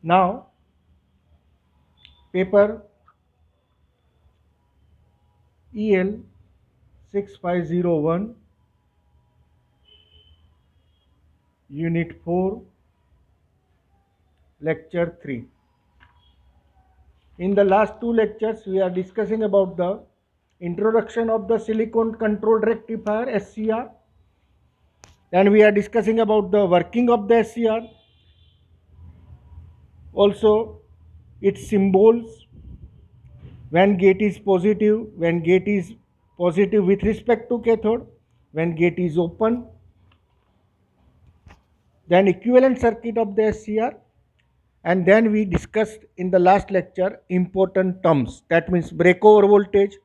Now, paper EL 6501, Unit 4, Lecture 3. In the last two lectures, we are discussing about the introduction of the silicon controlled rectifier SCR. Then we are discussing about the working of the SCR. Also, its symbols, when gate is positive, when gate is positive with respect to cathode, when gate is open, then equivalent circuit of the SCR, and then we discussed in the last lecture important terms, that means breakover voltage,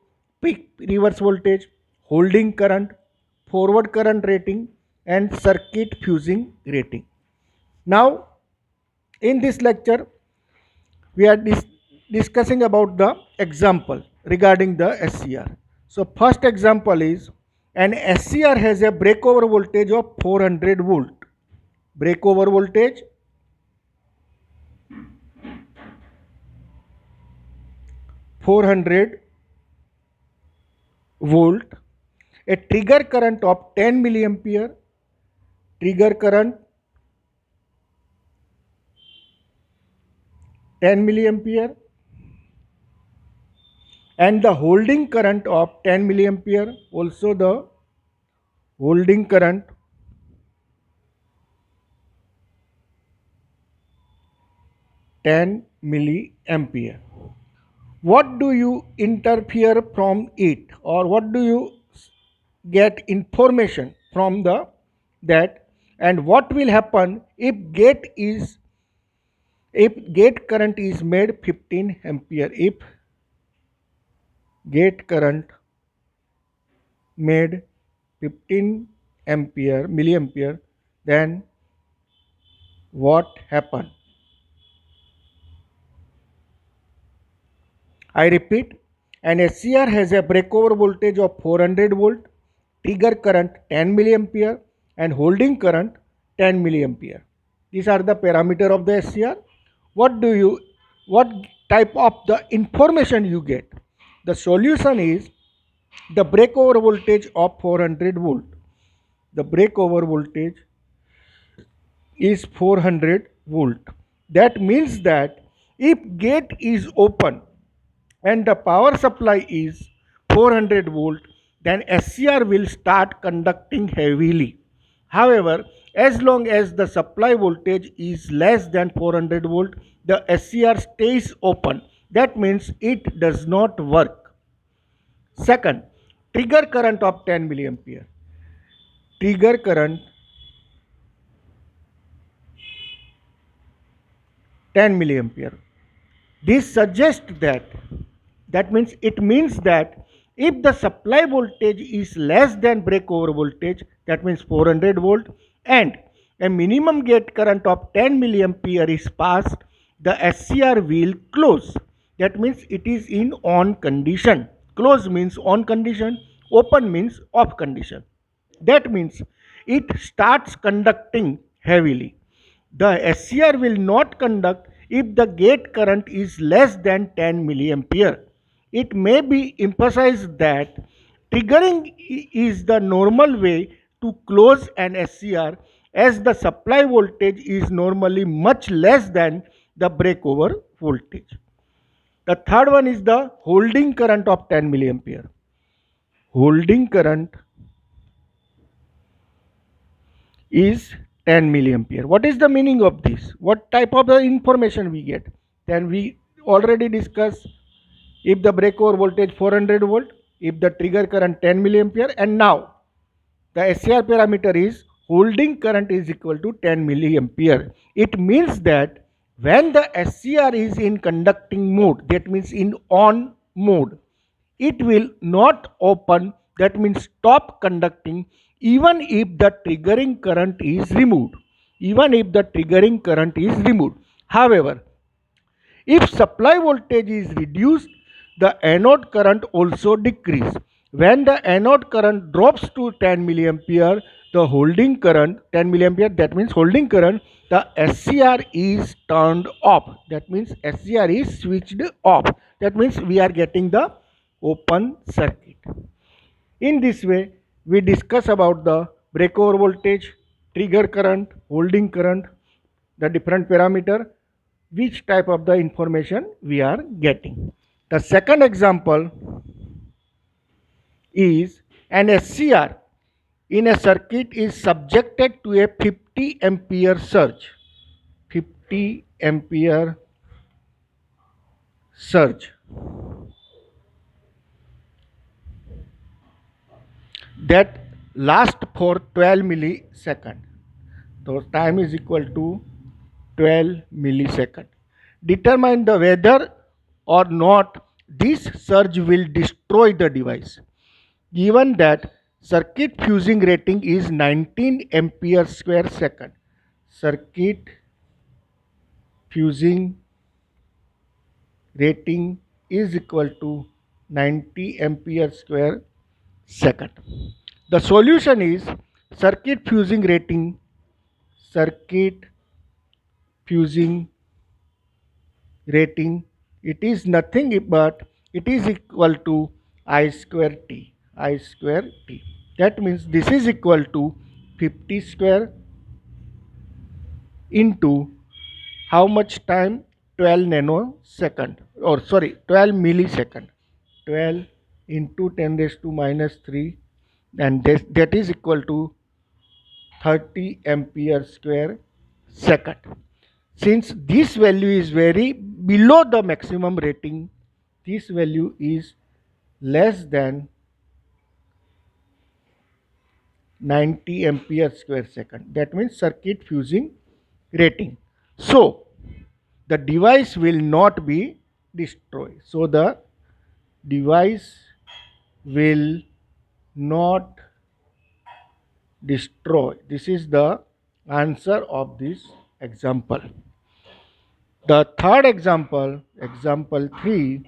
peak reverse voltage, holding current, forward current rating, and circuit fusing rating. Now in this lecture we are discussing about the example regarding the SCR. So first example is an SCR has a breakover voltage of 400 volt. Breakover voltage 400 volt, a trigger current of 10 milliampere, trigger current 10 milliampere, and the holding current of 10 milliampere, also the holding current 10 milliampere. What do you interfere from it, or what do you get information from the that, and what will happen if gate current is made 15 ampere? If gate current made 15 milliampere, then what happen? I repeat, an SCR has a breakover voltage of 400 volt, trigger current 10 milliampere, and holding current 10 milliampere. These are the parameter of the SCR. What type of the information you get? The solution is the breakover voltage of 400 volt. The breakover voltage is 400 volt. That means that if gate is open and the power supply is 400 volt, then SCR will start conducting heavily. However, as long as the supply voltage is less than 400 volt, the SCR stays open. That means it does not work. Second, trigger current of 10 milliampere. Trigger current 10 milliampere. This suggests that means that if the supply voltage is less than breakover voltage, that means 400 volt, and a minimum gate current of 10 milliampere is passed, the SCR will close. That means it is in on condition. Close means on condition, open means off condition. That means it starts conducting heavily. The SCR will not conduct if the gate current is less than 10 milliampere. It may be emphasized that triggering is the normal way to close an SCR, as the supply voltage is normally much less than the breakover voltage. The third one is the holding current of 10 milliampere. Holding current is 10 milliampere. What is the meaning of this? What type of the information we get? Then we already discussed if the breakover voltage 400 volt, if the trigger current 10 milliampere, and now the SCR parameter is holding current is equal to 10 milliampere. It means that when the SCR is in conducting mode, that means in on mode, it will not open, that means stop conducting, even if the triggering current is removed. Even if the triggering current is removed. However, if supply voltage is reduced, the anode current also decreases. When the anode current drops to 10 milliampere, the holding current 10 milliampere, that means holding current, the SCR is turned off, that means SCR is switched off, that means we are getting the open circuit. In this way we discuss about the breakover voltage, trigger current, holding current, the different parameter, which type of the information we are getting. The second example is an SCR in a circuit is subjected to a 50 ampere surge. 50 ampere surge that lasts for 12 millisecond. So time is equal to 12 millisecond. Determine the whether or not this surge will destroy the device. Given that circuit fusing rating is 19 ampere square second. Circuit fusing rating is equal to 90 ampere square second. The solution is circuit fusing rating, circuit fusing rating, it is nothing but it is equal to I square t, I square t. That means this is equal to 50 square into how much time, 12 nanosecond, or sorry 12 millisecond, 12 into 10 raised to minus 3, and that is equal to 30 ampere square second. Since this value is very below the maximum rating, this value is less than 90 ampere square second. That means circuit fusing rating. So the device will not be destroyed. So the device will not destroy. This is the answer of this example. The third example, example 3,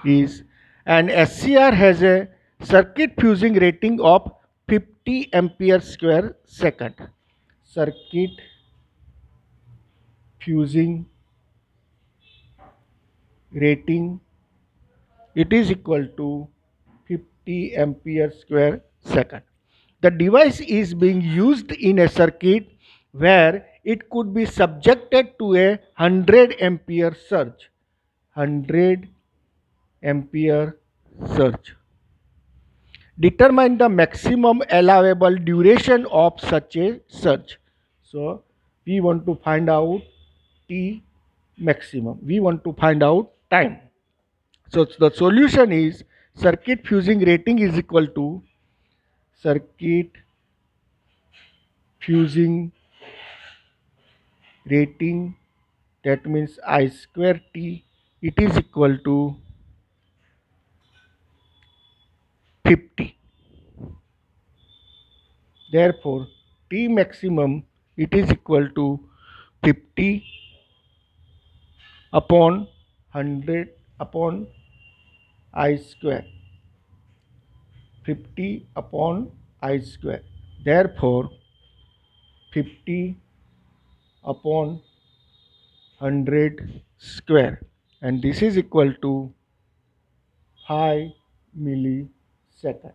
is an SCR has a circuit fusing rating of 50 ampere square second. Circuit fusing rating, it is equal to 50 ampere square second. The device is being used in a circuit where it could be subjected to a 100 ampere surge. 100 ampere surge. Determine the maximum allowable duration of such a surge. So we want to find out T maximum. We want to find out time. So the solution is circuit fusing rating is equal to circuit fusing rating, that means I square T, it is equal to 50. Therefore T maximum, it is equal to 50 upon 100 upon I square. 50 upon I square. Therefore 50 upon 100 square, and this is equal to 5 millisecond.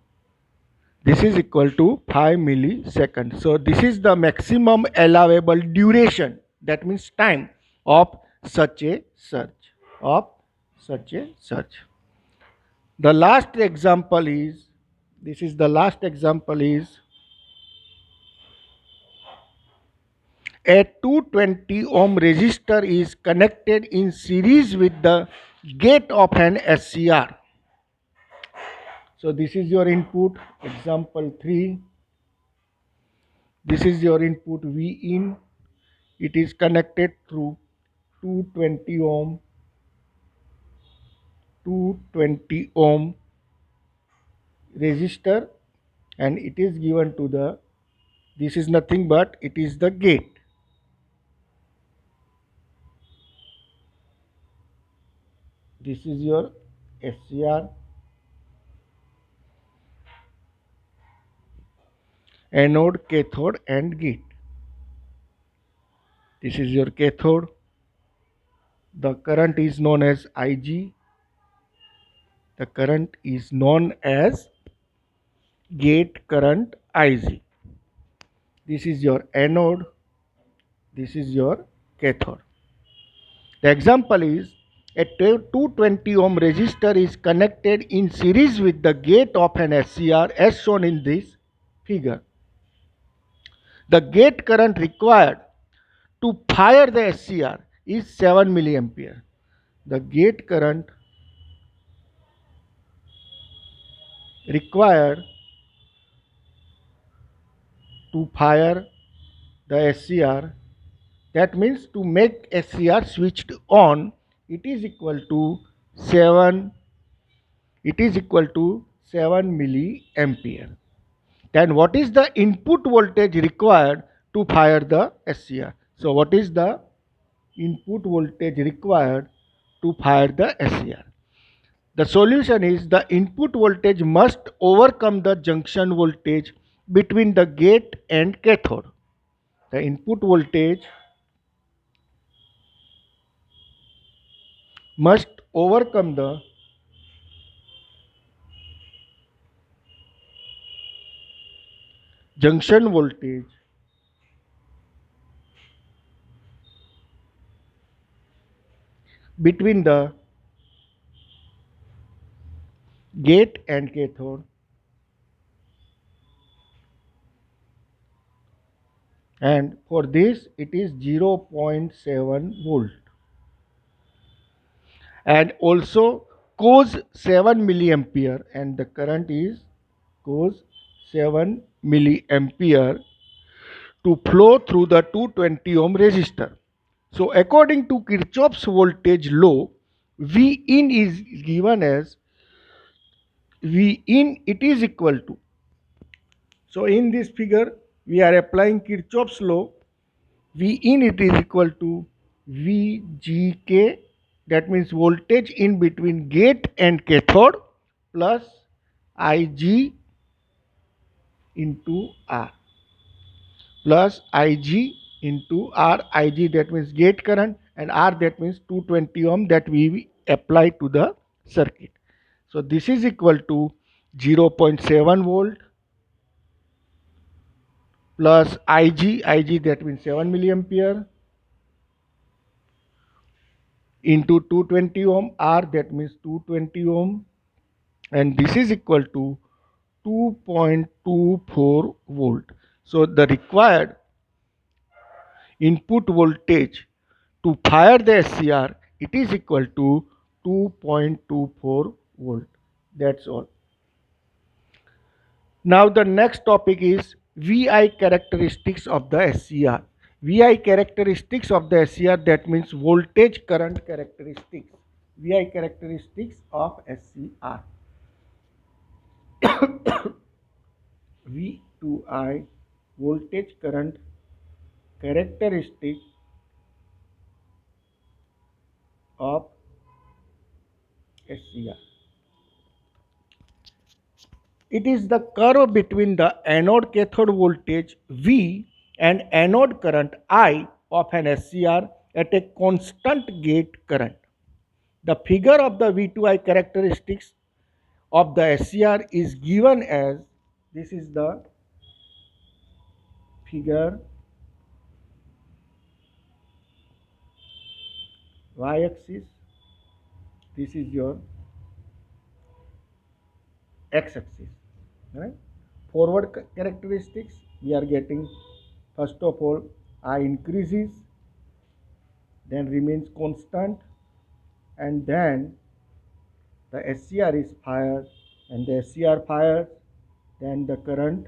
This is equal to 5 milliseconds. So this is the maximum allowable duration, that means time, of such a surge, of such a surge. The last example is, this is the last example is a 220 ohm resistor is connected in series with the gate of an SCR. So this is your input, example 3. This is your input V in. It is connected through 220 ohm 220 ohm resistor, and it is given to the, this is nothing but it is the gate. This is your SCR, anode, cathode and gate. This is your cathode. The current is known as Ig. The current is known as gate current Ig. This is your anode. This is your cathode. The example is a 220 ohm resistor is connected in series with the gate of an SCR as shown in this figure. The gate current required to fire the SCR is 7 milliampere. The gate current required to fire the SCR, that means to make SCR switched on, it is equal to 7 milliampere. Then what is the input voltage required to fire the SCR? So what is the input voltage required to fire the SCR? The solution is the input voltage must overcome the junction voltage between the gate and cathode. The input voltage must overcome the junction voltage between the gate and cathode, and for this it is 0.7 volt, and also cause 7 milliampere, and the current is cause 7 milliampere to flow through the 220 ohm resistor. So according to Kirchhoff's voltage law, V in is given as V in, it is equal to, so in this figure we are applying Kirchhoff's law. V in, it is equal to VGK, that means voltage in between gate and cathode, plus Ig into R, plus Ig into R. Ig, that means gate current, and R, that means 220 ohm that we apply to the circuit. So this is equal to 0.7 volt plus Ig, that means 7 milliampere, into 220 ohm, R, that means 220 ohm, and this is equal to 2.24 volt. So the required input voltage to fire the SCR, it is equal to 2.24 volt. That's all. Now the next topic is VI characteristics of the SCR. VI characteristics of the SCR, that means voltage current characteristics. VI characteristics of SCR. V2I, voltage current characteristic of SCR. It is the curve between the anode cathode voltage V and anode current I of an SCR at a constant gate current. The figure of the V2I characteristics of the SCR is given as, this is the figure, y axis, this is your x axis, right? Forward characteristics, we are getting, first of all, I increases, then remains constant, and then the SCR is fired, and the SCR fires, then the current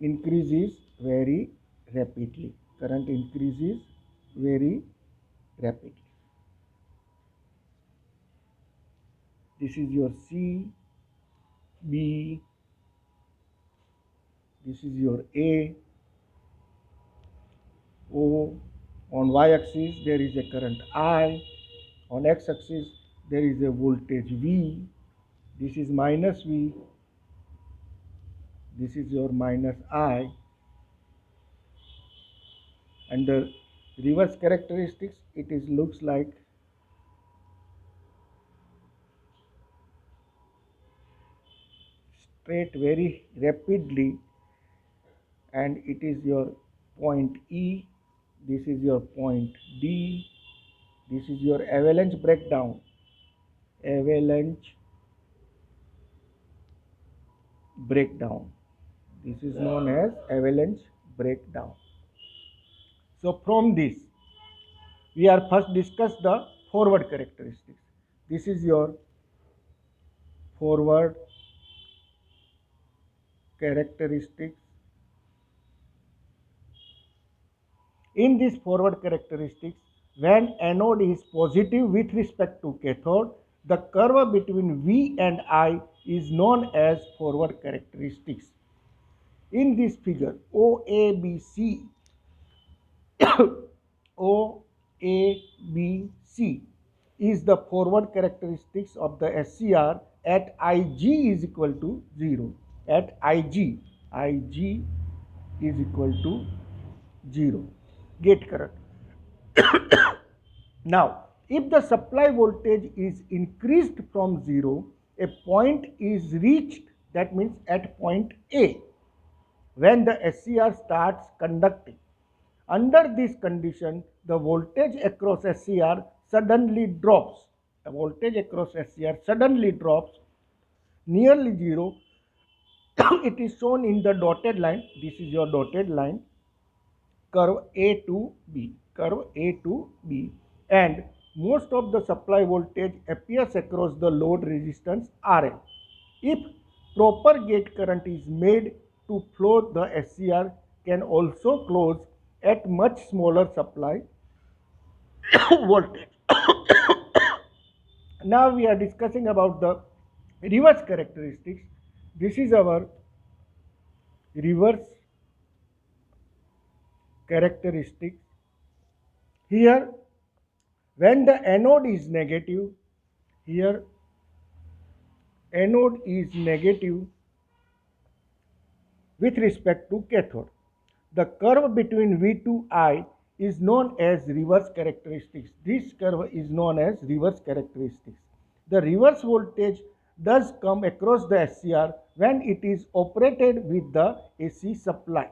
increases very rapidly. Current increases very rapidly. This is your C, B, this is your A, O. On y-axis there is a current I, on x-axis there is a voltage V, this is minus V, This is your minus I, and the reverse characteristics, it is looks like straight very rapidly, and it is your point E, this is your point D, this is your avalanche breakdown, avalanche breakdown. This is known as avalanche breakdown. So from this, we are first discuss the forward characteristics. This is your forward characteristics. In this forward characteristics, when anode is positive with respect to cathode, the curve between V and I is known as forward characteristics. In this figure, OABC, OABC is the forward characteristics of the SCR at Ig is equal to 0. At Ig is equal to 0. Gate current. Now, if the supply voltage is increased from 0, a point is reached, that means at point A, when the SCR starts conducting. Under this condition, the voltage across SCR suddenly drops. The voltage across SCR suddenly drops nearly 0. It is shown in the dotted line. This is your dotted line, curve A to B, curve A to B, and most of the supply voltage appears across the load resistance RL. If proper gate current is made to flow, the SCR can also close at much smaller supply voltage. Now we are discussing about the reverse characteristics. This is our reverse characteristics. Here, when the anode is negative, here anode is negative with respect to cathode. The curve between V to I is known as reverse characteristics. This curve is known as reverse characteristics. The reverse voltage does come across the SCR when it is operated with the AC supply.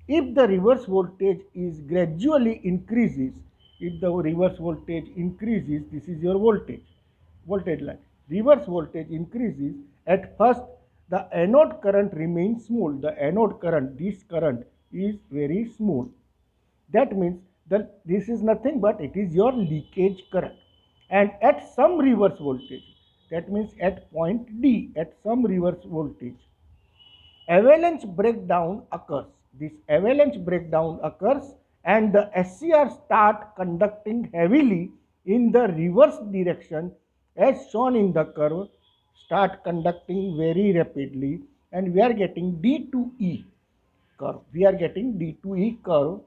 If the reverse voltage is gradually increases, if the reverse voltage increases, this is your voltage line. Reverse voltage increases, at first the anode current remains small. The anode current, this current is very small. That means that this is nothing but it is your leakage current. And at some reverse voltage, that means at point D, at some reverse voltage, avalanche breakdown occurs. This avalanche breakdown occurs and the SCR start conducting heavily in the reverse direction as shown in the curve, start conducting very rapidly, and we are getting D to E curve. We are getting D to E curve.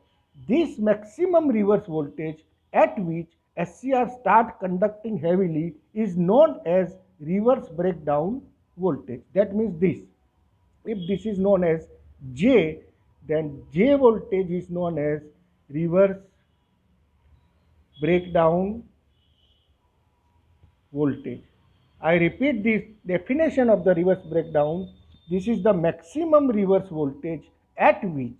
This maximum reverse voltage at which SCR start conducting heavily is known as reverse breakdown voltage. That means this. If this is known as J, then J voltage is known as reverse breakdown voltage. I repeat this definition of the reverse breakdown. This is the maximum reverse voltage at which,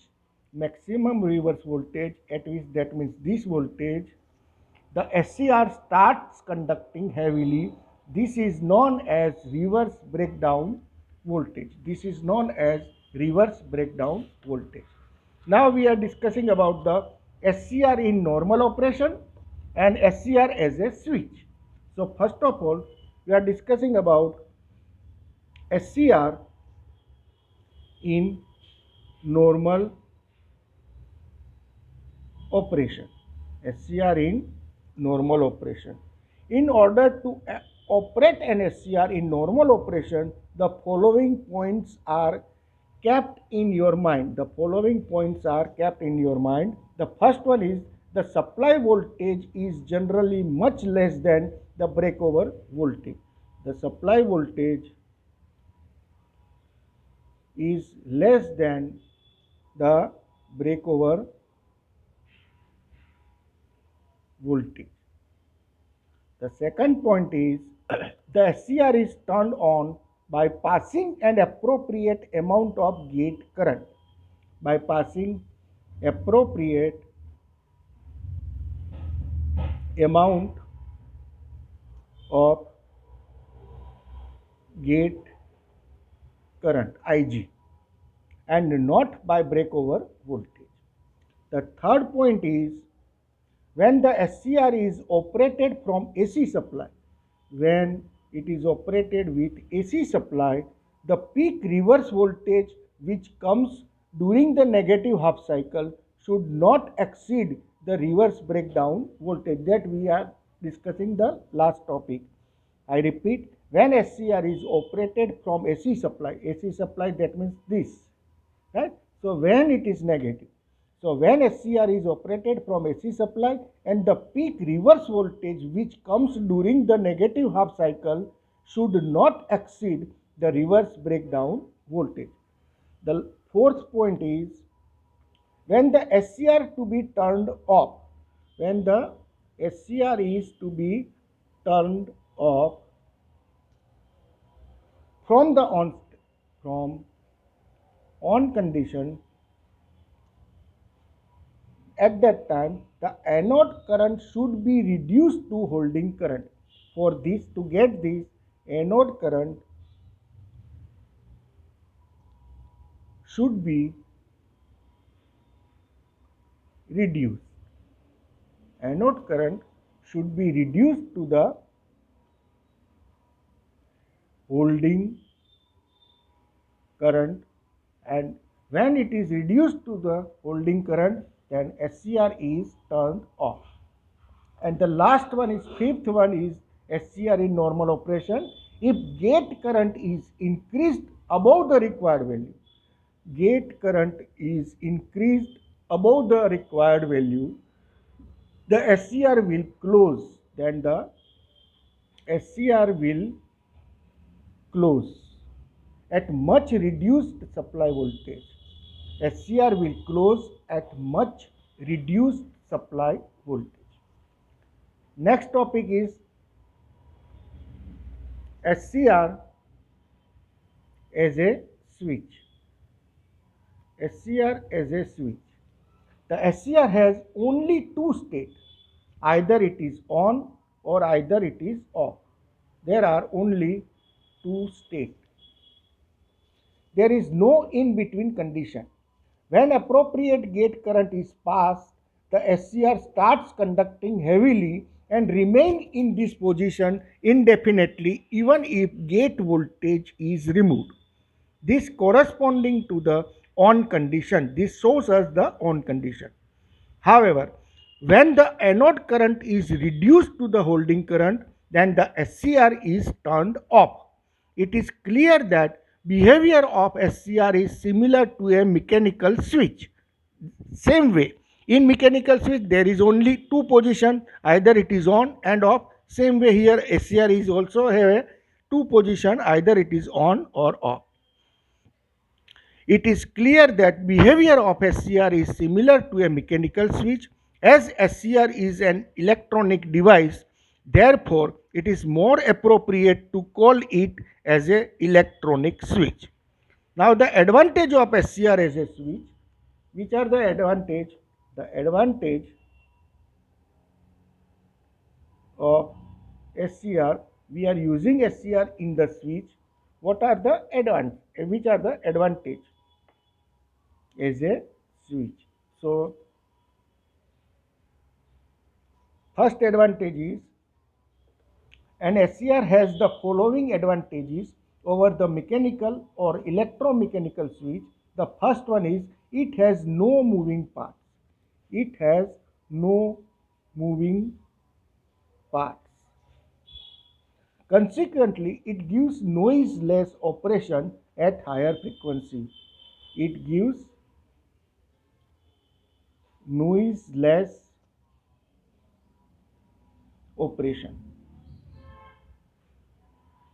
that means this voltage, the SCR starts conducting heavily. This is known as reverse breakdown voltage. This is known as reverse breakdown voltage. Now we are discussing about the SCR in normal operation and SCR as a switch. So first of all, we are discussing about SCR in normal operation. SCR in normal operation. In order to operate an SCR in normal operation, the following points are kept in your mind. The following points are kept in your mind. The first one is the supply voltage is generally much less than the breakover voltage. The supply voltage is less than the breakover voltage. The second point is the SCR is turned on by passing an appropriate amount of gate current. By passing appropriate amount of gate current IG and not by breakover voltage. The third point is when the SCR is operated from AC supply, when it is operated with AC supply, the peak reverse voltage which comes during the negative half cycle should not exceed the reverse breakdown voltage that we are discussing the last topic. I repeat, when SCR is operated from AC supply that means this, right? So when it is negative, so when SCR is operated from AC supply and the peak reverse voltage which comes during the negative half cycle should not exceed the reverse breakdown voltage. The fourth point is when the SCR to be turned off, when the SCR is to be turned off from the on condition, at that time the anode current should be reduced to holding current. For this, to get this, anode current should be reduced. Anode current should be reduced to the holding current, and when it is reduced to the holding current, then SCR is turned off. And the last one is, fifth one is SCR in normal operation. If gate current is increased above the required value, gate current is increased above the required value, the SCR will close. Then the SCR will close at much reduced supply voltage. SCR will close at much reduced supply voltage. Next topic is SCR as a switch. SCR as a switch. The SCR has only two states, either it is on or either it is off. There are only two states. There is no in between condition. When appropriate gate current is passed, the SCR starts conducting heavily and remain in this position indefinitely even if gate voltage is removed. This corresponding to the on condition. This shows us the on condition. However, when the anode current is reduced to the holding current, then the SCR is turned off. It is clear that behavior of SCR is similar to a mechanical switch. Same way, in mechanical switch there is only two position, either it is on and off. Same way here SCR is also have a two position, either it is on or off. It is clear that behavior of SCR is similar to a mechanical switch. As SCR is an electronic device, therefore it is more appropriate to call it as an electronic switch. Now the advantage of SCR as a switch, which are the advantage? The advantage of SCR, we are using SCR in the switch. What are the advantage? Which are the advantage as a switch? So first advantage is an SCR has the following advantages over the mechanical or electromechanical switch. The first one is it has no moving parts. It has no moving parts. Consequently, it gives noiseless operation at higher frequency. It gives noiseless operation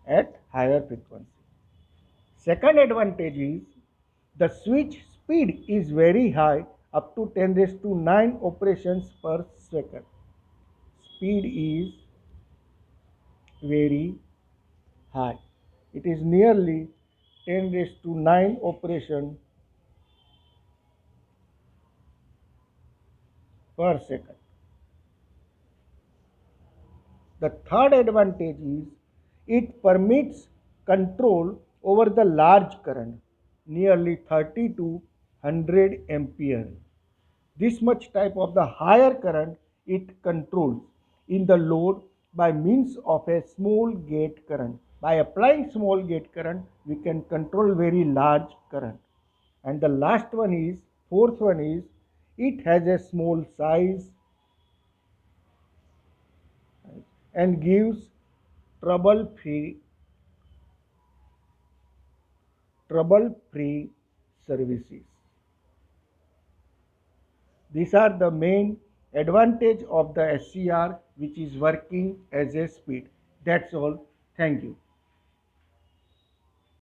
at higher frequency. Second advantage is The switch speed is very high, up to 10 raised to 9 operations per second. Speed is very high. It is nearly 10 raised to 9 operation per second. The third advantage is it permits control over the large current, nearly 30 to 100 ampere. This much type of the higher current it controls in the load by means of a small gate current. By applying small gate current, we can control very large current. And the last one is, fourth one is, it has a small size and gives trouble-free trouble-free services. These are the main advantage of the SCR which is working as a speed. That's all. Thank you.